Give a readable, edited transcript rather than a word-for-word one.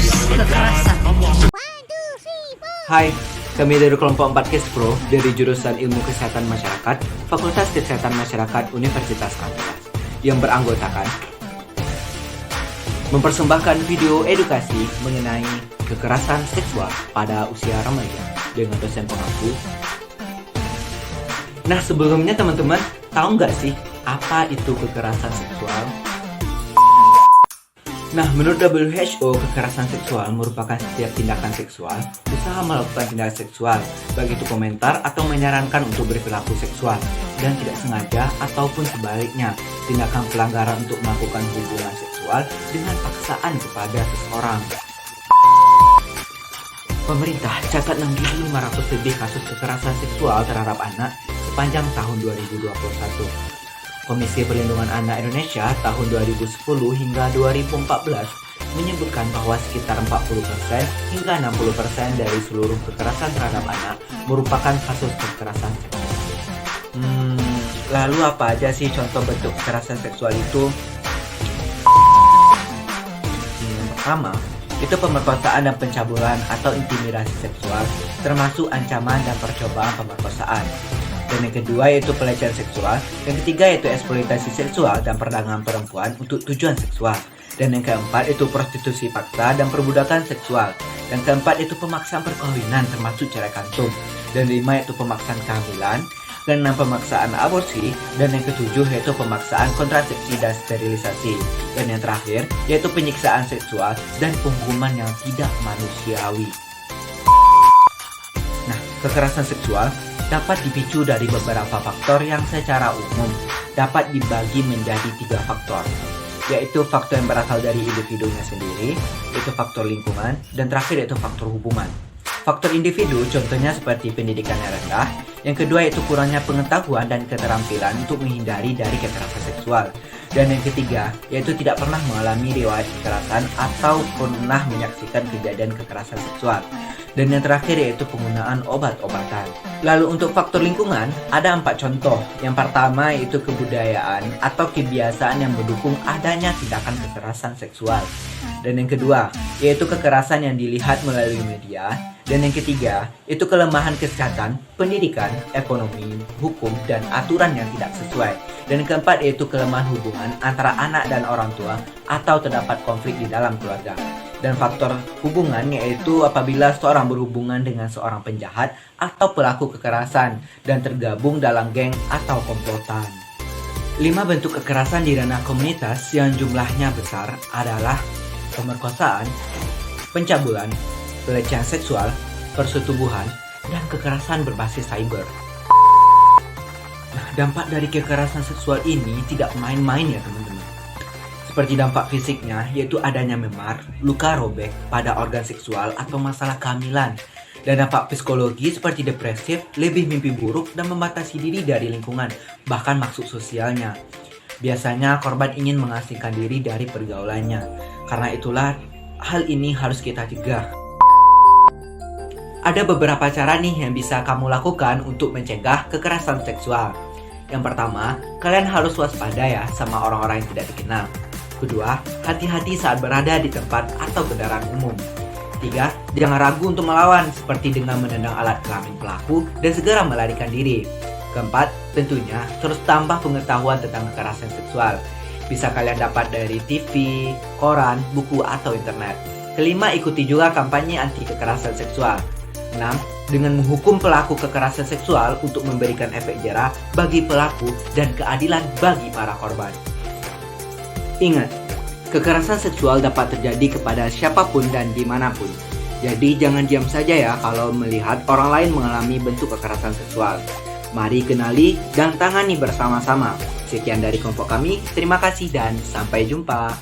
kasus kekerasan. Hai, kami dari kelompok 4 Kes Pro dari jurusan Ilmu Kesehatan Masyarakat, Fakultas Kesehatan Masyarakat Universitas Andalas, yang beranggotakan mempersembahkan video edukasi mengenai kekerasan seksual pada usia remaja dengan dosen pengaku. Nah, sebelumnya teman-teman, tahu nggak sih apa itu kekerasan seksual? Nah, menurut WHO, kekerasan seksual merupakan setiap tindakan seksual, usaha melakukan tindakan seksual, baik itu komentar atau menyarankan untuk berperilaku seksual, dan tidak sengaja ataupun sebaliknya, tindakan pelanggaran untuk melakukan hubungan seksual dengan paksaan kepada seseorang. Pemerintah catat 6.500 lebih kasus kekerasan seksual terhadap anak sepanjang tahun 2021. Komisi Perlindungan Anak Indonesia tahun 2010 hingga 2014 menyebutkan bahwa sekitar 40% hingga 60% dari seluruh kekerasan terhadap anak merupakan kasus kekerasan seksual. Lalu apa aja sih contoh bentuk kekerasan seksual itu? Yang pertama, itu pemerkosaan dan pencabulan atau intimidasi seksual, termasuk ancaman dan percobaan pemerkosaan. Dan yang kedua yaitu pelecehan seksual, yang ketiga yaitu eksploitasi seksual dan perdagangan perempuan untuk tujuan seksual, dan yang keempat itu prostitusi paksa dan perbudakan seksual, yang keempat itu pemaksaan perkawinan termasuk cerai kantung, dan lima yaitu pemaksaan kehamilan, dan enam pemaksaan aborsi, dan yang ketujuh yaitu pemaksaan kontrasepsi dan sterilisasi, dan yang terakhir yaitu penyiksaan seksual dan penghukuman yang tidak manusiawi. Nah, kekerasan seksual dapat dipicu dari beberapa faktor yang secara umum dapat dibagi menjadi 3 faktor, yaitu faktor yang berasal dari individunya sendiri, yaitu faktor lingkungan, dan terakhir yaitu faktor hubungan. Faktor individu contohnya seperti pendidikan yang rendah, yang kedua yaitu kurangnya pengetahuan dan keterampilan untuk menghindari dari kekerasan seksual, dan yang ketiga yaitu tidak pernah mengalami riwayat kekerasan atau pernah menyaksikan kejadian kekerasan seksual. Dan yang terakhir yaitu penggunaan obat-obatan. Lalu untuk faktor lingkungan, ada 4 contoh. Yang pertama yaitu kebudayaan atau kebiasaan yang mendukung adanya tindakan kekerasan seksual. Dan yang kedua, yaitu kekerasan yang dilihat melalui media. Dan yang ketiga, itu kelemahan kesehatan, pendidikan, ekonomi, hukum, dan aturan yang tidak sesuai. Dan yang keempat, yaitu kelemahan hubungan antara anak dan orang tua atau terdapat konflik di dalam keluarga. Dan faktor hubungan yaitu apabila seorang berhubungan dengan seorang penjahat atau pelaku kekerasan dan tergabung dalam geng atau komplotan. 5 bentuk kekerasan di ranah komunitas yang jumlahnya besar adalah pemerkosaan, pencabulan, pelecehan seksual, persetubuhan, dan kekerasan berbasis cyber. Nah, dampak dari kekerasan seksual ini tidak main-main ya teman-teman. Seperti dampak fisiknya, yaitu adanya memar, luka robek pada organ seksual atau masalah kehamilan. Dan dampak psikologi seperti depresif, lebih mimpi buruk, dan membatasi diri dari lingkungan, bahkan maksud sosialnya. Biasanya korban ingin mengasingkan diri dari pergaulannya. Karena itulah, hal ini harus kita cegah. Ada beberapa cara nih yang bisa kamu lakukan untuk mencegah kekerasan seksual. Yang pertama, kalian harus waspada ya sama orang-orang yang tidak dikenal. Kedua, hati-hati saat berada di tempat atau kendaraan umum. 3, jangan ragu untuk melawan seperti dengan menendang alat kelamin pelaku dan segera melarikan diri. Keempat, tentunya terus tambah pengetahuan tentang kekerasan seksual. Bisa kalian dapat dari TV, koran, buku, atau internet. Kelima, ikuti juga kampanye anti kekerasan seksual. 6, dengan menghukum pelaku kekerasan seksual untuk memberikan efek jera bagi pelaku dan keadilan bagi para korban. Ingat, kekerasan seksual dapat terjadi kepada siapapun dan dimanapun. Jadi jangan diam saja ya kalau melihat orang lain mengalami bentuk kekerasan seksual. Mari kenali dan tangani bersama-sama. Sekian dari kelompok kami, terima kasih dan sampai jumpa.